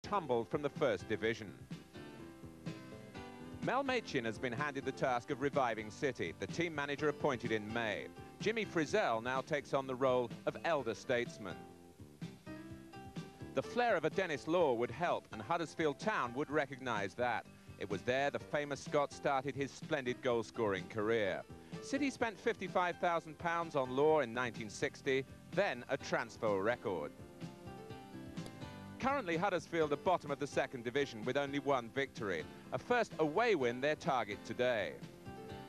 tumbled from the First Division. Mel Machin has been handed the task of reviving City, the team manager appointed in May. Jimmy Frizzell now takes on the role of elder statesman. The flair of a Dennis Law would help, and Huddersfield Town would recognise that. It was there the famous Scot started his splendid goal-scoring career. City spent £55,000 on Law in 1960, then a transfer record. Currently, Huddersfield are bottom of the Second Division with only one victory, a first away win their target today.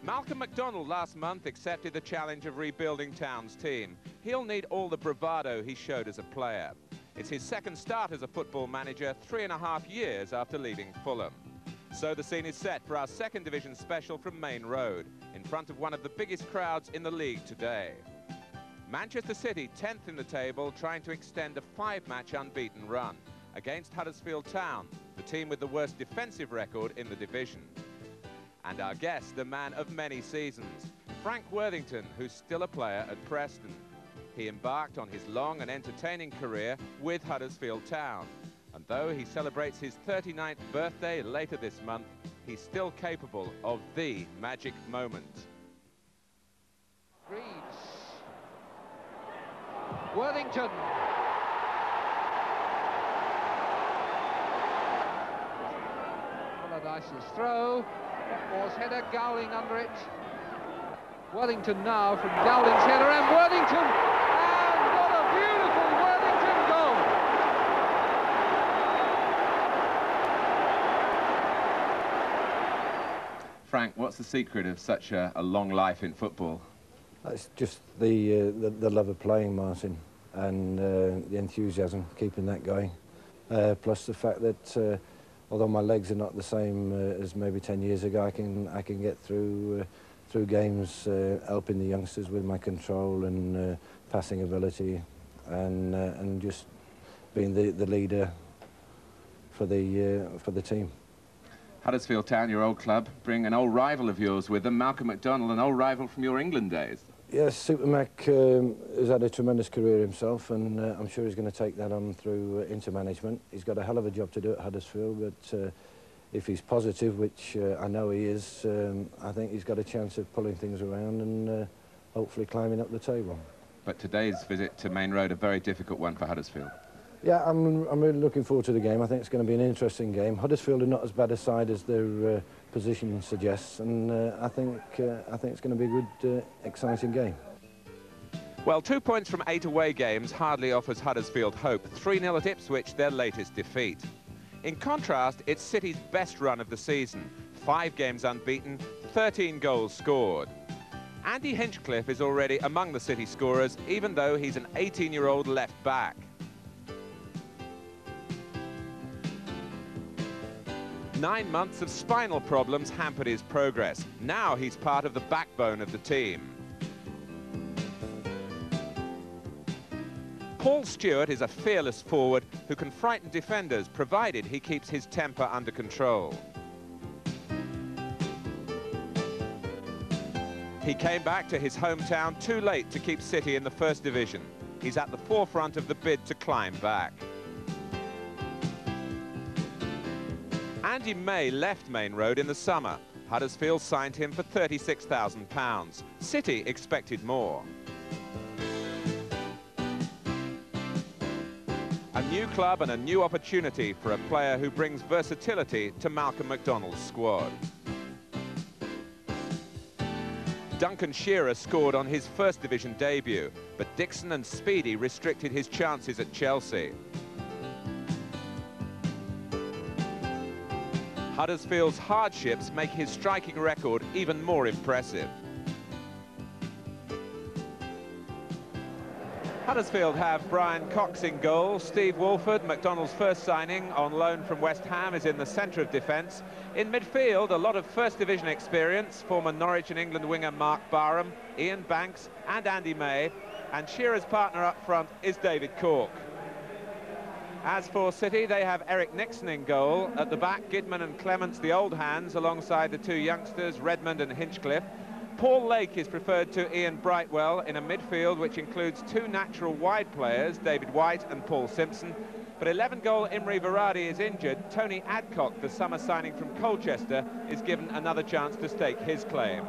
Malcolm McDonald last month accepted the challenge of rebuilding Town's team. He'll need all the bravado he showed as a player. It's his second start as a football manager 3.5 years after leaving Fulham. So the scene is set for our Second Division special from Main Road, in front of one of the biggest crowds in the league today. Manchester City, 10th in the table, trying to extend a 5-match unbeaten run against Huddersfield Town, the team with the worst defensive record in the division. And our guest, the man of many seasons, Frank Worthington, who's still a player at Preston. He embarked on his long and entertaining career with Huddersfield Town. And though he celebrates his 39th birthday later this month, he's still capable of the magic moment. Reeds. Worthington. Allardyce's throw. Moore's header, Gowling under it. Worthington now from Gowling's header, and Worthington! And what a beautiful Worthington goal! Frank, what's the secret of such a long life in football? It's just the love of playing, Martin, and the enthusiasm, keeping that going. Plus the fact that although my legs are not the same as maybe 10 years ago, I can get through games, helping the youngsters with my control and passing ability, and just being the leader for the team. Huddersfield Town, your old club, bring an old rival of yours with them, Malcolm McDonald, an old rival from your England days. Yes, Super Mac has had a tremendous career himself, and I'm sure he's going to take that on through into management. He's got a hell of a job to do at Huddersfield, but if he's positive, which I know he is, I think he's got a chance of pulling things around and hopefully climbing up the table. But today's visit to Main Road, a very difficult one for Huddersfield. Yeah, I'm really looking forward to the game. I think it's going to be an interesting game. Huddersfield are not as bad a side as their position suggests, and I think it's going to be a good, exciting game. Well, 2 points from 8 away games hardly offers Huddersfield hope. 3-0 at Ipswich, their latest defeat. In contrast, it's City's best run of the season. 5 games unbeaten, 13 goals scored. Andy Hinchcliffe is already among the City scorers, even though he's an 18-year-old left back. 9 months of spinal problems hampered his progress. Now he's part of the backbone of the team. Paul Stewart is a fearless forward who can frighten defenders, provided he keeps his temper under control. He came back to his hometown too late to keep City in the First Division. He's at the forefront of the bid to climb back. Andy May left Main Road in the summer. Huddersfield signed him for £36,000. City expected more. A new club and a new opportunity for a player who brings versatility to Malcolm McDonald's squad. Duncan Shearer scored on his First Division debut, but Dixon and Speedy restricted his chances at Chelsea. Huddersfield's hardships make his striking record even more impressive. Huddersfield have Brian Cox in goal, Steve Wolford, McDonald's first signing on loan from West Ham, is in the centre of defence. In midfield, a lot of First Division experience, former Norwich and England winger Mark Barham, Ian Banks and Andy May, and Shearer's partner up front is David Cork. As for City, they have Eric Nixon in goal. At the back, Gidman and Clements, the old hands, alongside the 2 youngsters, Redmond and Hinchcliffe. Paul Lake is preferred to Ian Brightwell in a midfield which includes 2 natural wide players, David White and Paul Simpson. But 11-goal Imre Varadi is injured. Tony Adcock, the summer signing from Colchester, is given another chance to stake his claim.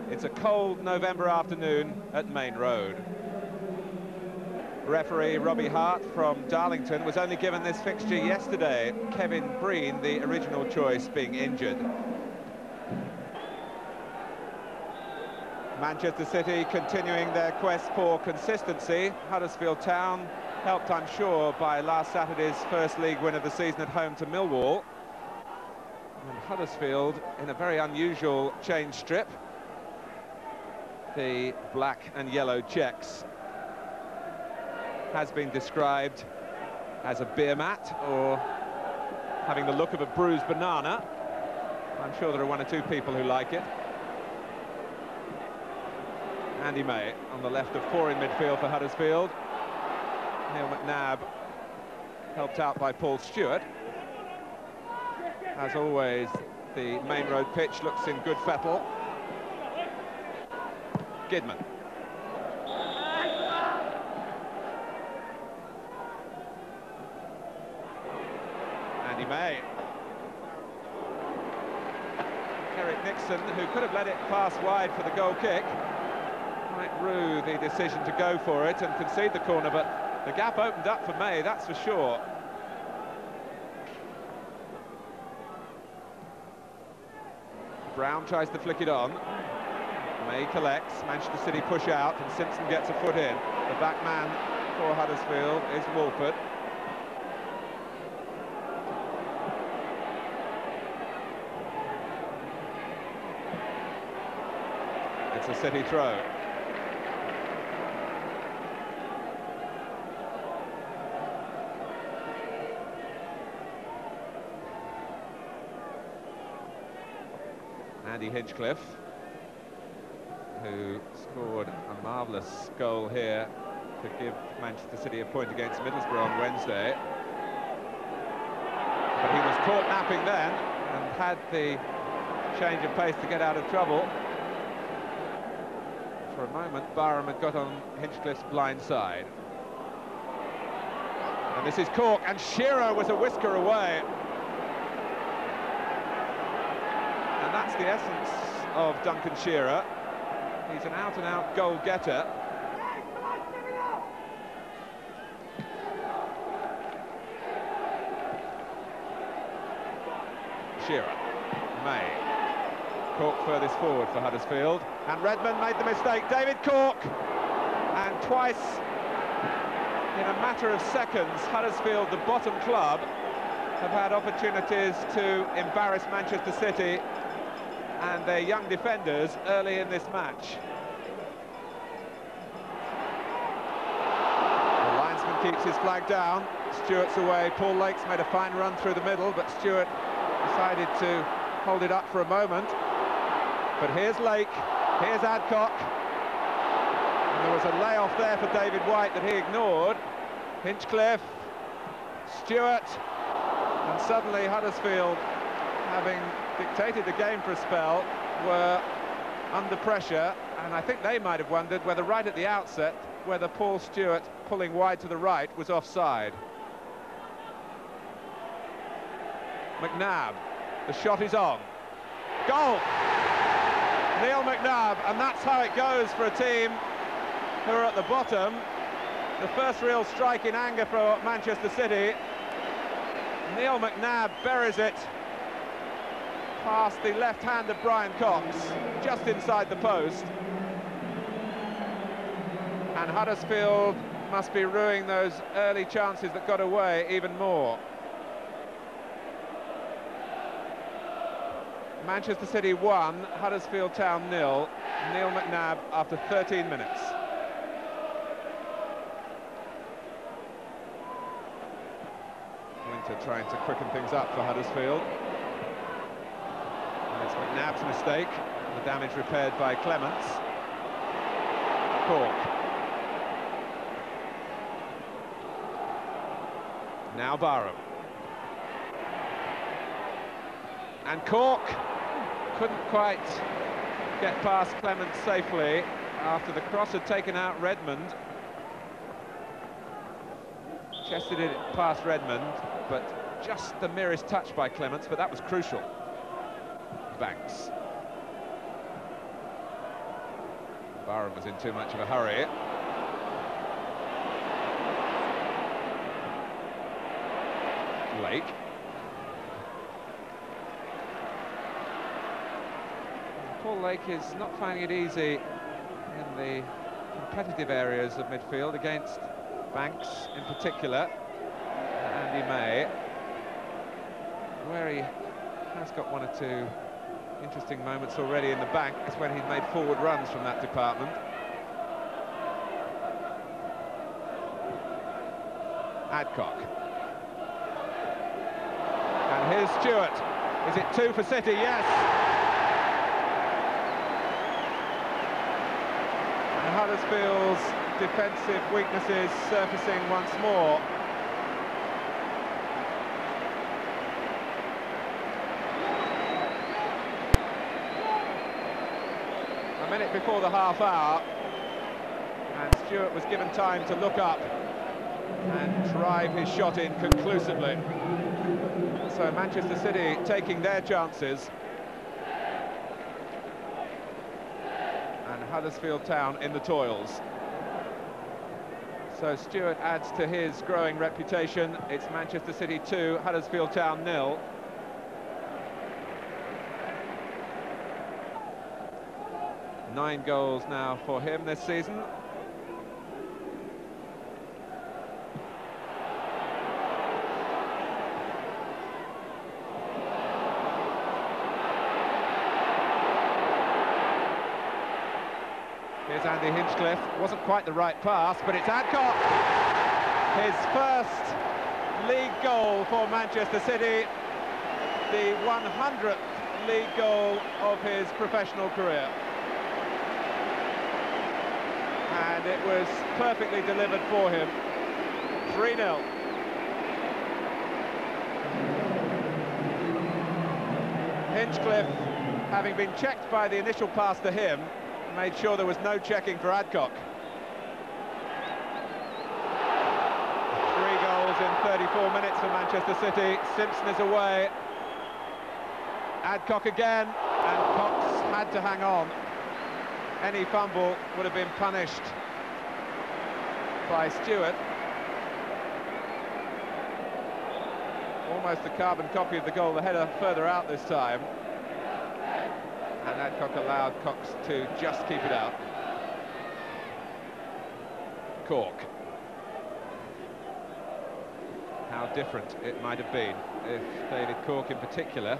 It's a cold November afternoon at Main Road. Referee Robbie Hart from Darlington was only given this fixture yesterday. Kevin Breen, the original choice, being injured. Manchester City continuing their quest for consistency. Huddersfield Town, helped, I'm sure, by last Saturday's first league win of the season at home to Millwall. And Huddersfield in a very unusual change strip. The black and yellow checks has been described as a beer mat or having the look of a bruised banana. I'm sure there are one or two people who like it. Andy May on the left of four in midfield for Huddersfield. Neil McNabb helped out by Paul Stewart. As always, the Main Road pitch looks in good fettle. Gidman. Andy May. Eric Nixon, who could have let it pass wide for the goal kick. Might rue the decision to go for it and concede the corner, but the gap opened up for May, that's for sure. Brown tries to flick it on. May collects, Manchester City push out, and Simpson gets a foot in. The back man for Huddersfield is Wolford. It's a City throw. Andy Hinchcliffe, who scored a marvellous goal here to give Manchester City a point against Middlesbrough on Wednesday. But he was caught napping then and had the change of pace to get out of trouble. For a moment, Barham had got on Hinchcliffe's blind side. And this is Cork, and Shearer was a whisker away. And that's the essence of Duncan Shearer. He's an out-and-out goal-getter. Shearer, May. Cork furthest forward for Huddersfield. And Redmond made the mistake. David Cork. And twice, in a matter of seconds, Huddersfield, the bottom club, have had opportunities to embarrass Manchester City and their young defenders early in this match. The linesman keeps his flag down. Stewart's away. Paul Lakes made a fine run through the middle, but Stewart decided to hold it up for a moment. But here's Lake, here's Adcock. And there was a layoff there for David White that he ignored. Hinchcliffe, Stewart, and suddenly Huddersfield, having dictated the game for a spell, were under pressure, and I think they might have wondered whether right at the outset, whether Paul Stewart pulling wide to the right was offside. McNabb, the shot is on. Goal! Neil McNabb, and that's how it goes for a team who are at the bottom. The first real strike in anger for Manchester City. Neil McNabb buries it past the left hand of Brian Cox, just inside the post. And Huddersfield must be ruining those early chances that got away even more. Manchester City 1, Huddersfield Town 0. Neil McNabb after 13 minutes. Winter trying to quicken things up for Huddersfield. And it's McNabb's mistake. The damage repaired by Clements. Cork. Now Barham. And Cork couldn't quite get past Clements safely after the cross had taken out Redmond. Chested it past Redmond, but just the merest touch by Clements, but that was crucial. Banks. Barham was in too much of a hurry. Lake. Paul Lake is not finding it easy in the competitive areas of midfield against Banks in particular, and Andy May, where he has got one or two interesting moments already in the bank is when he's made forward runs from that department. Adcock. And here's Stewart. Is it 2 for City? Yes. And Huddersfield's defensive weaknesses surfacing once more. A minute before the half hour, and Stewart was given time to look up and drive his shot in conclusively. So Manchester City taking their chances, and Huddersfield Town in the toils. So Stewart adds to his growing reputation. It's Manchester City 2, Huddersfield Town 0. Nine goals now for him this season. Here's Andy Hinchcliffe. Wasn't quite the right pass, but it's Adcock. His first league goal for Manchester City. The 100th league goal of his professional career. And it was perfectly delivered for him. 3-0. Hinchcliffe, having been checked by the initial pass to him, made sure there was no checking for Adcock. 3 goals in 34 minutes for Manchester City. Simpson is away. Adcock again, and Cox had to hang on. Any fumble would have been punished by Stewart. Almost a carbon copy of the goal, the header further out this time. And Adcock allowed Cox to just keep it out. Cork. How different it might have been if David Cork in particular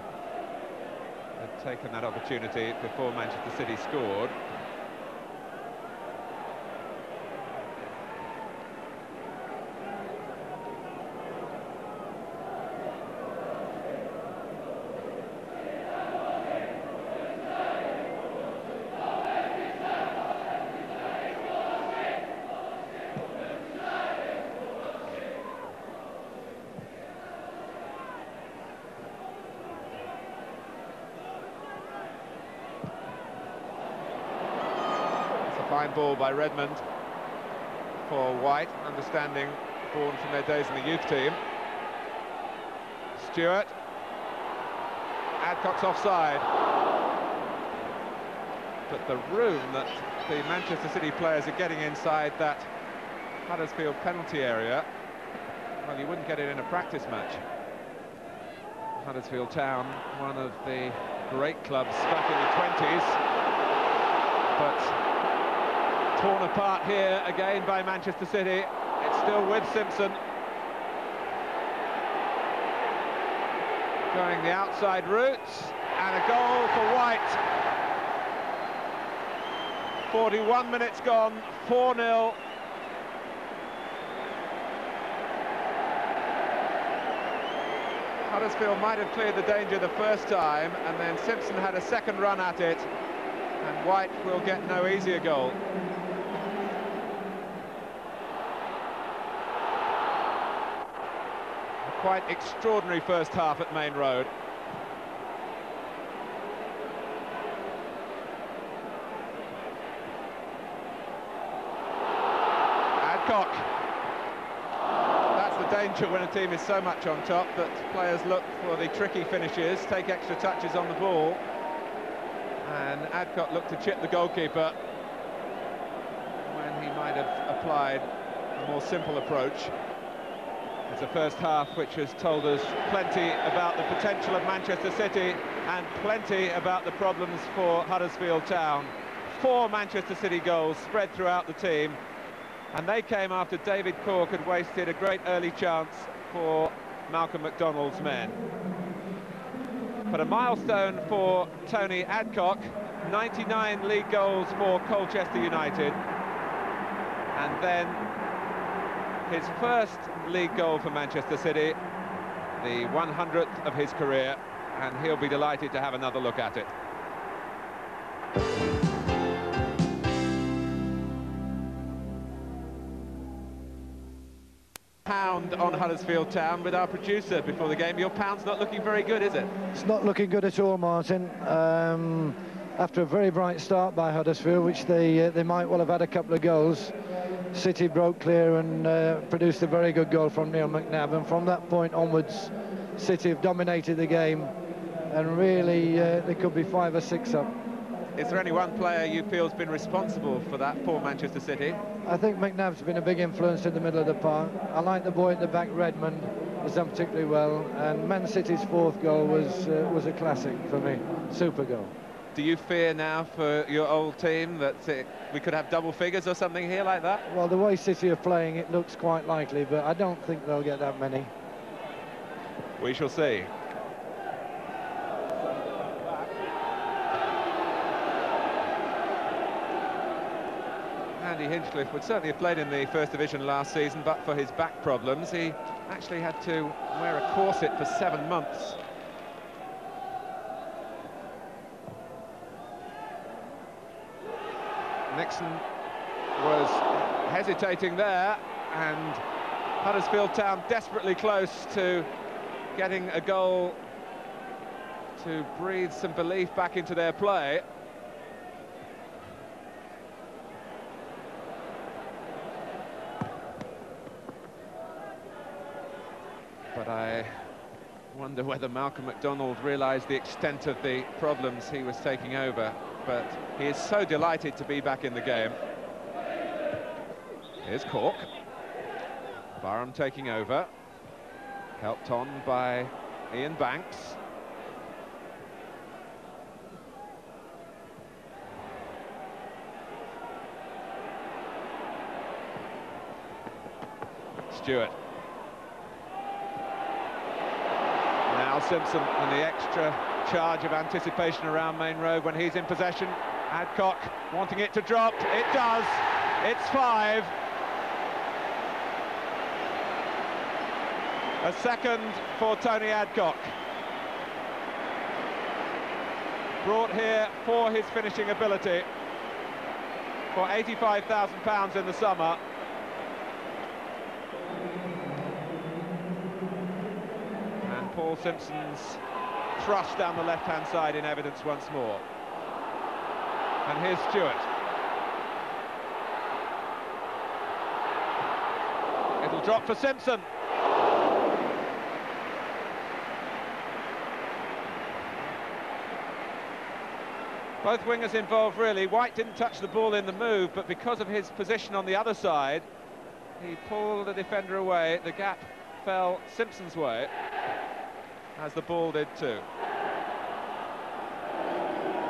had taken that opportunity before Manchester City scored. Fine ball by Redmond for White, understanding, born from their days in the youth team. Stewart. Adcock's offside. But the room that the Manchester City players are getting inside that Huddersfield penalty area, well, you wouldn't get it in a practice match. Huddersfield Town, one of the great clubs back in the 20s, but torn apart here again by Manchester City. It's still with Simpson. Going the outside route, and a goal for White. 41 minutes gone, 4-0. Huddersfield might have cleared the danger the first time, and then Simpson had a second run at it, and White will get no easier goal. Quite extraordinary first half at Main Road. Adcock. That's the danger when a team is so much on top that players look for the tricky finishes, take extra touches on the ball. And Adcock looked to chip the goalkeeper when he might have applied a more simple approach. It's a first half which has told us plenty about the potential of Manchester City and plenty about the problems for Huddersfield Town. 4 Manchester City goals spread throughout the team, and they came after David Cork had wasted a great early chance for Malcolm McDonald's men. But a milestone for Tony Adcock, 99 league goals for Colchester United, and then his first league goal for Manchester City, the 100th of his career, and he'll be delighted to have another look at it. Pound on Huddersfield Town with our producer before the game. Your pound's not looking very good, is it? It's not looking good at all, Martin. After a very bright start by Huddersfield, which they might well have had a couple of goals, City broke clear and produced a very good goal from Neil McNabb, and from that point onwards City have dominated the game, and really they could be 5 or 6 up. Is there any one player you feel has been responsible for that for Manchester City? I think McNabb's been a big influence in the middle of the park. I like the boy at the back, Redmond, has done particularly well, and Man City's 4th goal was a classic for me, super goal. Do you fear now for your old team that we could have double figures or something here like that? Well, the way City are playing, it looks quite likely, but I don't think they'll get that many. We shall see. Andy Hinchcliffe would certainly have played in the First Division last season, but for his back problems, he actually had to wear a corset for 7 months. Nixon was hesitating there, and Huddersfield Town desperately close to getting a goal to breathe some belief back into their play. But I wonder whether Malcolm McDonald realised the extent of the problems he was taking over. But he is so delighted to be back in the game. Here's Cork. Barham taking over, helped on by Ian Banks. Stewart. Now Simpson, and the extra charge of anticipation around Main Road when he's in possession. Adcock wanting it to drop. It does. It's 5. A second for Tony Adcock. Brought here for his finishing ability for £85,000 in the summer. And Paul Simpson's thrust down the left-hand side in evidence once more. And here's Stewart. It'll drop for Simpson. Both wingers involved, really. White didn't touch the ball in the move, but because of his position on the other side, he pulled the defender away. The gap fell Simpson's way, as the ball did too.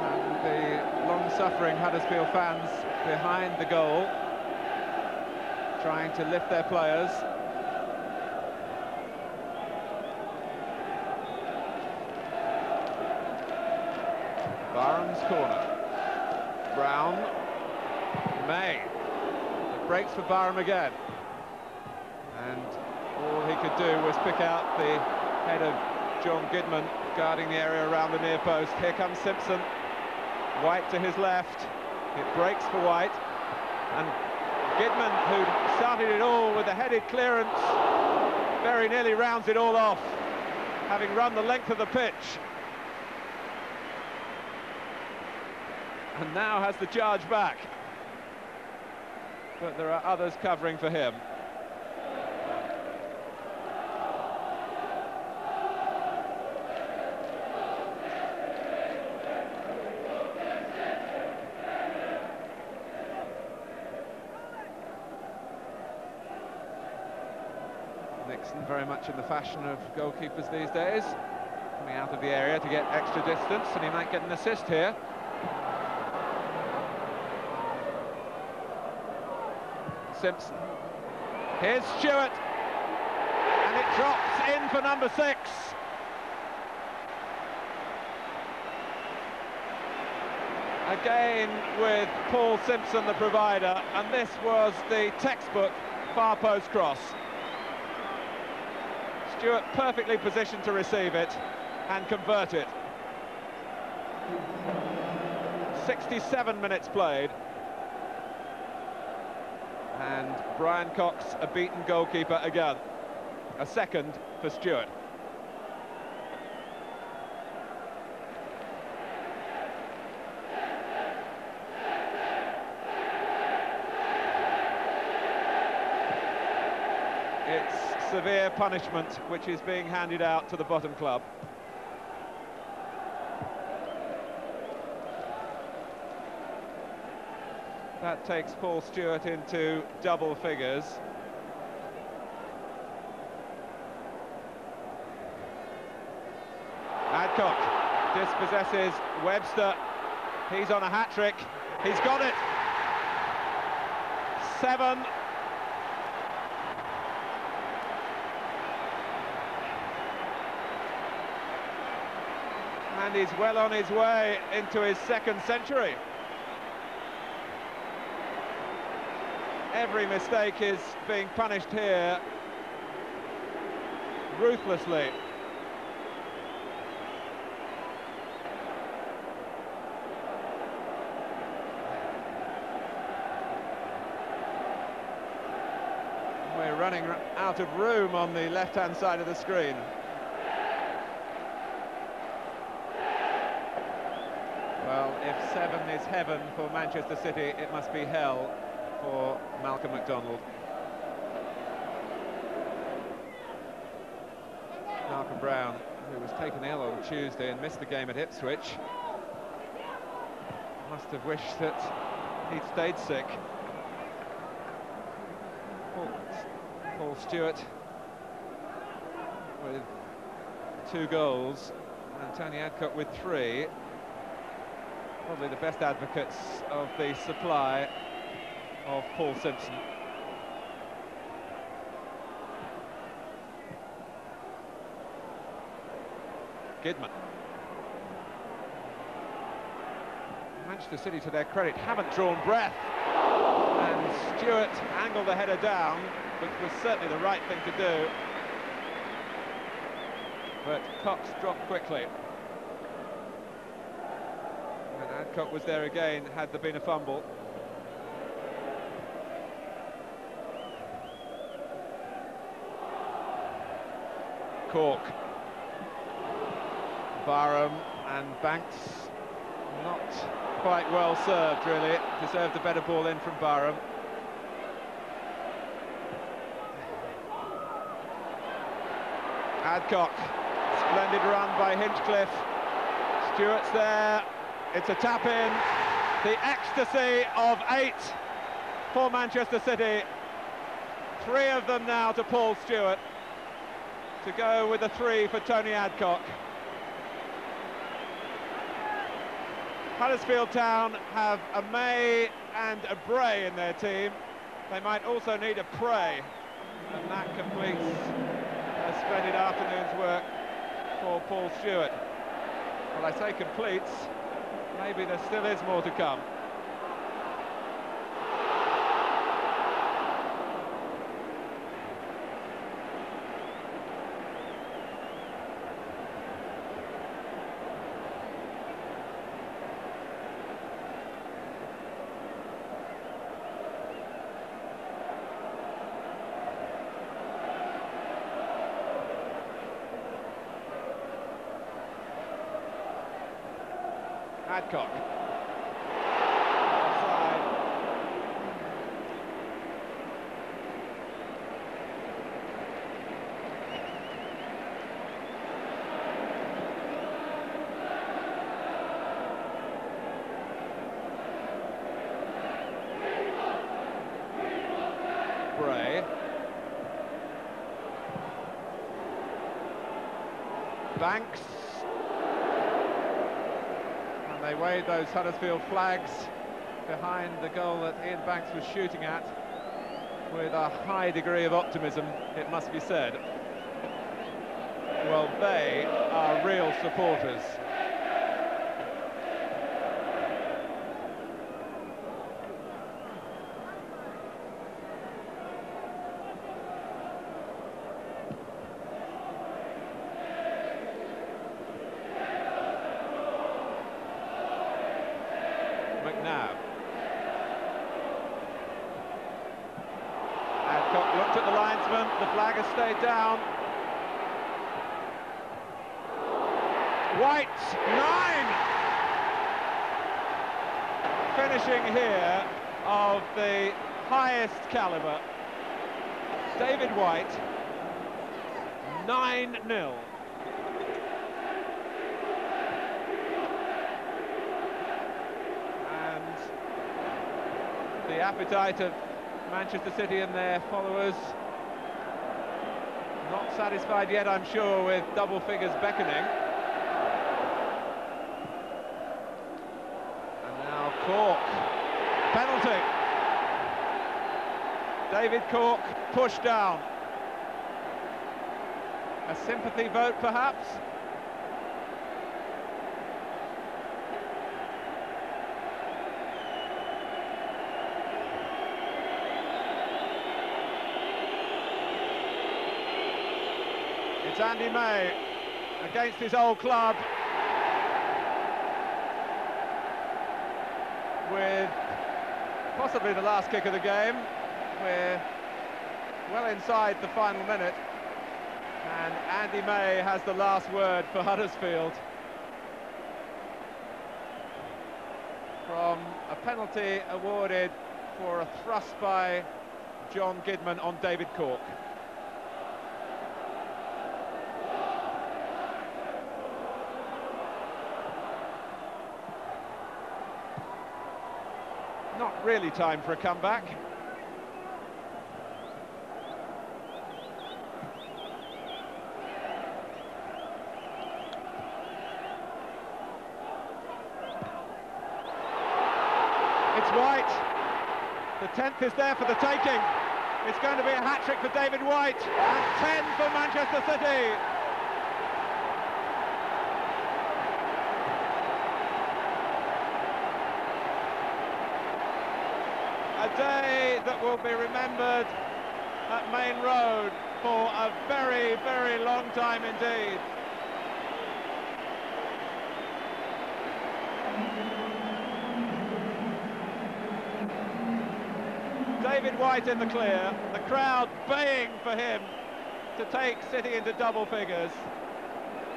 And the long-suffering Huddersfield fans behind the goal, trying to lift their players. Barham's corner. Brown. May. It breaks for Barham again. And all he could do was pick out the head of John Gidman, guarding the area around the near post. Here comes Simpson. White to his left. It breaks for White. And Gidman, who started it all with a headed clearance, very nearly rounds it all off, having run the length of the pitch. And now has the charge back. But there are others covering for him. Nixon very much in the fashion of goalkeepers these days, coming out of the area to get extra distance, and he might get an assist here. Simpson. Here's Stewart, and it drops in for number 6. Again with Paul Simpson, the provider, and this was the textbook far post cross. Stewart perfectly positioned to receive it and convert it. 67 minutes played. And Brian Cox, a beaten goalkeeper again. A second for Stewart. It's severe punishment which is being handed out to the bottom club. That takes Paul Stewart into double figures. Adcock dispossesses Webster. He's on a hat-trick. He's got it. 7. And he's well on his way into his 2nd century. Every mistake is being punished here ruthlessly. We're running out of room on the left-hand side of the screen. Well, if 7 is heaven for Manchester City, it must be hell for Malcolm McDonald. Malcolm Brown, who was taken ill on Tuesday and missed the game at Ipswich, must have wished that he'd stayed sick. Paul Stewart with 2 goals, and Tony Adcock with 3. Probably the best advocates of the supply of Paul Simpson. Gidman. Manchester City, to their credit, haven't drawn breath. And Stewart angled the header down, which was certainly the right thing to do. But Cox dropped quickly. And Adcock was there again, had there been a fumble. Cork. Barham and Banks, not quite well served, really. Deserved a better ball in from Barham. Adcock, splendid run by Hinchcliffe. Stewart's there, it's a tap-in. The ecstasy of 8 for Manchester City. 3 of them now to Paul Stewart, to go with the 3 for Tony Adcock. Huddersfield Town have a May and a Bray in their team. They might also need a Prey, and that completes a splendid afternoon's work for Paul Stewart. Well, I say completes, maybe there still is more to come. Adcock. Offside. Bray. Banks. And they waved those Huddersfield flags behind the goal that Ian Banks was shooting at with a high degree of optimism, it must be said. Well, they are real supporters. McNabb. Adcock looked at the linesman, the flag has stayed down. White, 9! Finishing here of the highest calibre. David White, 9-0. And the appetite of Manchester City and their followers, not satisfied yet, I'm sure, with double figures beckoning. Cork, penalty. David Cork pushed down. A sympathy vote, perhaps? It's Andy May against his old club, with possibly the last kick of the game. We're well inside the final minute, and Andy May has the last word for Huddersfield from a penalty awarded for a thrust by John Gidman on David Cork. Not really time for a comeback. It's White. The 10th is there for the taking. It's going to be a hat-trick for David White, and 10 for Manchester City. A day that will be remembered at Main Road for a very, very long time indeed. David White in the clear, the crowd baying for him to take City into double figures,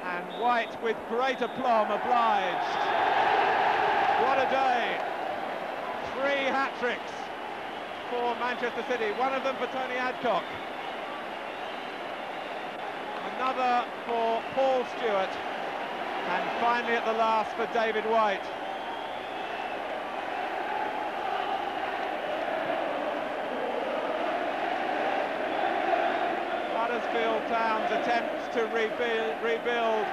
and White with great aplomb obliged. What a day! 3 hat-tricks for Manchester City, one of them for Tony Adcock, another for Paul Stewart, and finally at the last for David White. Huddersfield Town's attempts to rebuild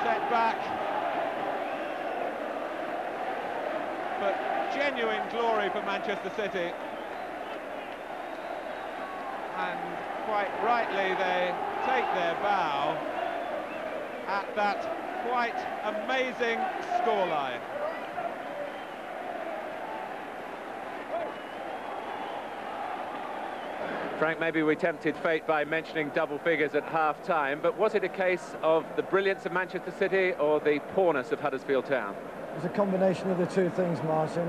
set back, but genuine glory for Manchester City, and quite rightly they take their bow at that quite amazing scoreline. Frank, maybe we tempted fate by mentioning double figures at half-time, but was it a case of the brilliance of Manchester City or the poorness of Huddersfield Town? It was a combination of the two things, Martin.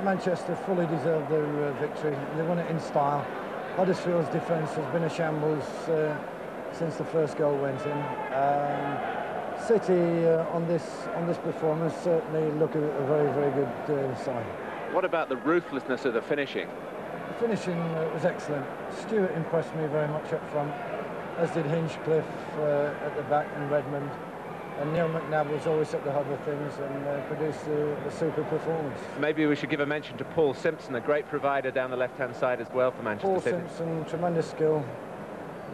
Manchester fully deserved their victory. They won it in style. Huddersfield's defence has been a shambles since the first goal went in. City on this performance certainly look a very, very good side. What about the ruthlessness of the finishing? The finishing was excellent. Stewart impressed me very much up front, as did Hinchcliffe at the back and Redmond. And Neil McNabb was always at the hub of things and produced a super performance. Maybe we should give a mention to Paul Simpson, a great provider down the left-hand side as well for Manchester City. Paul Simpson, tremendous skill.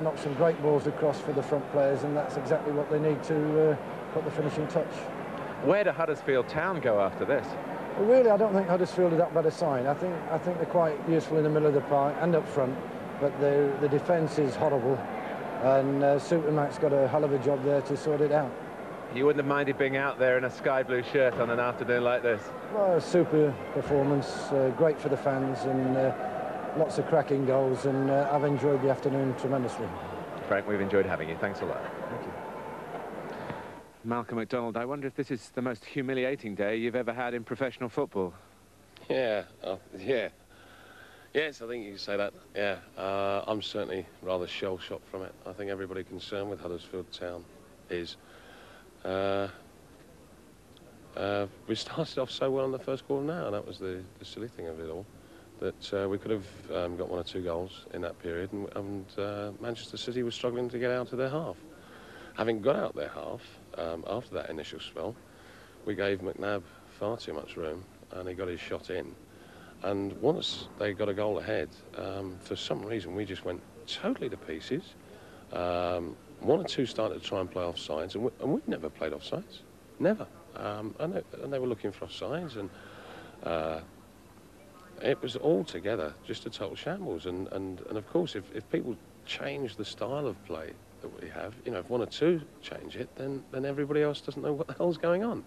knocked some great balls across for the front players, and that's exactly what they need to put the finishing touch. Where do Huddersfield Town go after this? Well, really, I don't think Huddersfield are that bad a side. I think they're quite useful in the middle of the park and up front, but the defence is horrible, and Supermax's got a hell of a job there to sort it out. You wouldn't have minded being out there in a sky blue shirt on an afternoon like this? Well, super performance, great for the fans, and lots of cracking goals, and I've enjoyed the afternoon tremendously. Frank, we've enjoyed having you. Thanks a lot. Thank you. Malcolm McDonald, I wonder if this is the most humiliating day you've ever had in professional football. Yeah, yeah. Yes, I think you can say that. Yeah, I'm certainly rather shell-shocked from it. I think everybody concerned with Huddersfield Town is... we started off so well in the first quarter now, and that was the silly thing of it all, that we could have got 1 or 2 goals in that period, and Manchester City was struggling to get out of their half. Having got out their half, after that initial spell, we gave McNabb far too much room, and he got his shot in. And once they got a goal ahead, for some reason we just went totally to pieces. 1 or 2 started to try and play offsides, and we've never played offsides, never. And they were looking for offsides, and it was altogether just a total shambles. And of course, if people change the style of play that we have, you know, if 1 or 2 change it, then everybody else doesn't know what the hell's going on.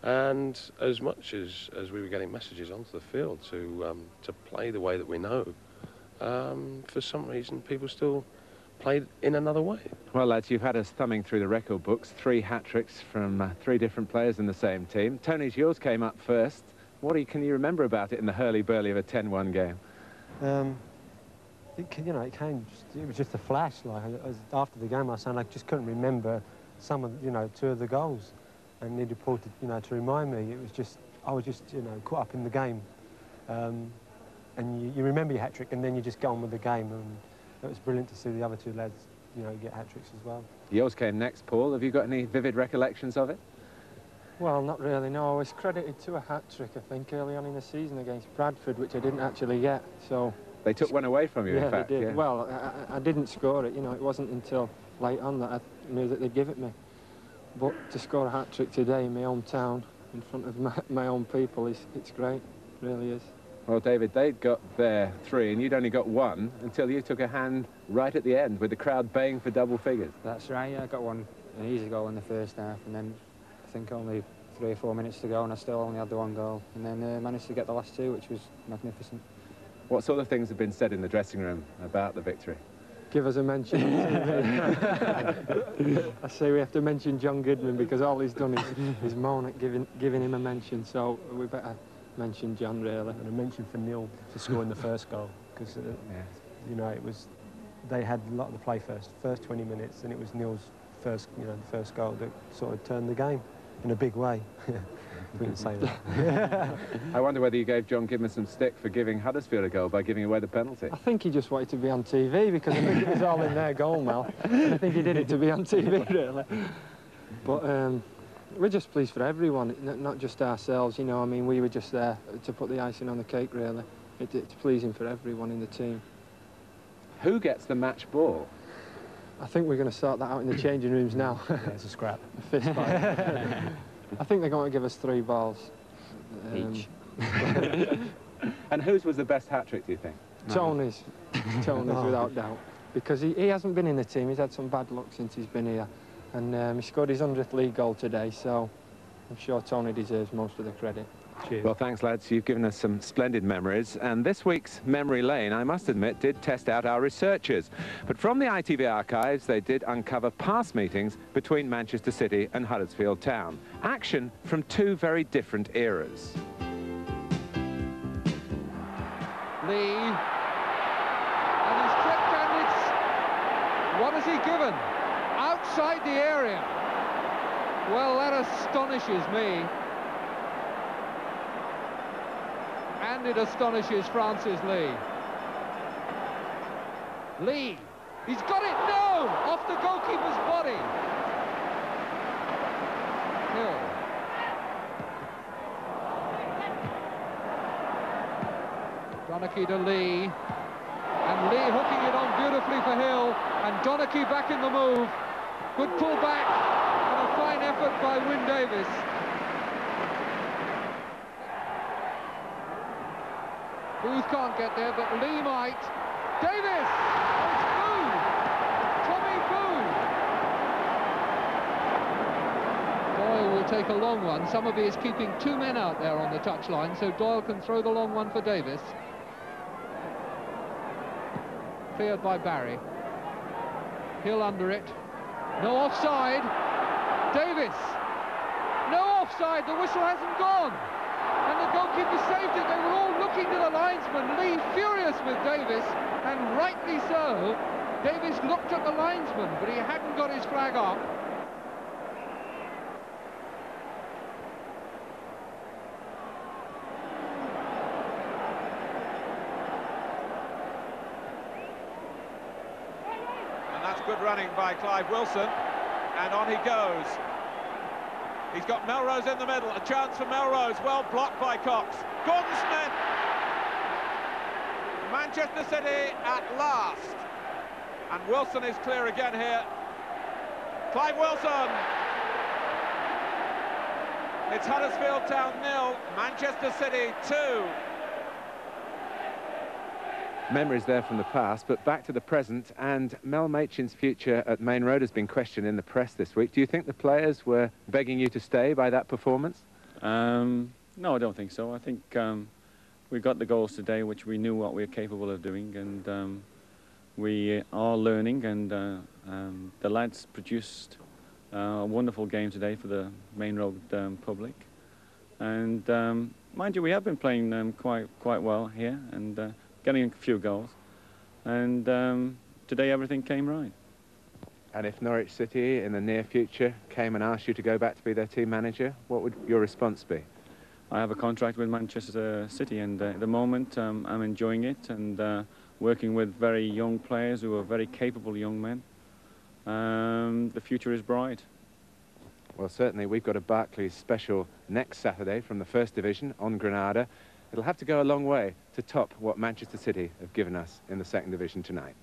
And as much as we were getting messages onto the field to play the way that we know, for some reason people still played in another way. Well, lads, you've had us thumbing through the record books. 3 hat-tricks from 3 different players in the same team. Tony's, yours came up first. Can you remember about it in the hurly-burly of a 10-1 game? You know, it was just a flash. Like, after the game, I just couldn't remember some of, you know, 2 of the goals. And he reported, you know, to remind me. It was just, I was just, you know, caught up in the game. And you remember your hat-trick, and then you just go on with the game. And it was brilliant to see the other 2 lads, you know, get hat-tricks as well. Yours came next, Paul. Have you got any vivid recollections of it? Well, not really, no. I was credited to a hat-trick, I think, early on in the season against Bradford, which I didn't actually get, so... They took one away from you, yeah, in fact. They did. Yeah. Well, I didn't score it, you know. It wasn't until late on that I knew that they'd give it me. But to score a hat-trick today in my hometown, in front of my own people, it's great. It really is. Well, David, they'd got their 3, and you'd only got 1 until you took a hand right at the end, with the crowd baying for double figures. That's right, yeah. I got an easy goal in the first half, and then I think only 3 or 4 minutes to go, and I still only had the 1 goal. And then managed to get the last 2, which was magnificent. What sort of things have been said in the dressing room about the victory? Give us a mention on TV. I say we have to mention John Goodman, because all he's done is moan at giving him a mention, so we better mention John, really. And a mention for Neil for scoring the first goal, because, you know, they had a lot of the play first 20 minutes, and it was Neil's first goal that sort of turned the game in a big way. We can say that. I wonder whether you gave John Goodman some stick for giving Huddersfield a goal by giving away the penalty. I think he just wanted to be on TV, because I think it was all in their goal, Mel. I think he did it to be on TV, really. But we're just pleased for everyone, not just ourselves, you know. I mean, we were just there to put the icing on the cake, really. It's pleasing for everyone in the team. Who gets the match ball? I think we're going to sort that out in the changing rooms now. Yeah, it's a scrap. A fist fight. I think they're going to give us 3 balls. Each. And whose was the best hat-trick, do you think? Tony's. Tony's, without doubt. Because he hasn't been in the team. He's had some bad luck since he's been here. And he scored his 100th league goal today, so I'm sure Tony deserves most of the credit. Cheers. Well, thanks, lads. You've given us some splendid memories. And this week's Memory Lane, I must admit, did test out our researchers. But from the ITV archives, they did uncover past meetings between Manchester City and Huddersfield Town. Action from 2 very different eras. Lee, and he's tripped, and it's... What has he given? Outside the area. Well, that astonishes me. And it astonishes Francis Lee. Lee, he's got it, no! Off the goalkeeper's body. Hill. Donachie to Lee. And Lee hooking it on beautifully for Donachie back in the move. Good pull back and a fine effort by Wyn Davies. Booth can't get there, but Lee might. Davies! Oh, it's Booth! Tommy Booth! Doyle will take a long one. Summerby is keeping 2 men out there on the touchline, so Doyle can throw the long one for Davies. Cleared by Barry. Hill under it. No offside. Davies. No offside. The whistle hasn't gone. And the goalkeeper saved it. They were all looking to the linesman. Lee furious with Davies, and rightly so. Davies looked at the linesman, but he hadn't got his flag up. Good running by Clive Wilson, and on he goes. He's got Melrose in the middle, a chance for Melrose, well blocked by Cox. Gordon Smith! Manchester City at last. And Wilson is clear again here. Clive Wilson! It's Huddersfield Town 0, Manchester City 2. Memories there from the past, but back to the present, and Mel Machin's future at Main Road has been questioned in the press this week. Do you think the players were begging you to stay by that performance? No, I don't think so. I think we got the goals today, which we knew what we were capable of doing, and we are learning, and the lads produced a wonderful game today for the Main Road public. And mind you, we have been playing quite well here, and getting a few goals, and today everything came right. And if Norwich City in the near future came and asked you to go back to be their team manager, what would your response be? I have a contract with Manchester City, and at the moment I'm enjoying it, and working with very young players who are very capable young men. The future is bright. Well, certainly we've got a Barclays special next Saturday from the First Division on Granada. It'll have to go a long way to top what Manchester City have given us in the Second Division tonight.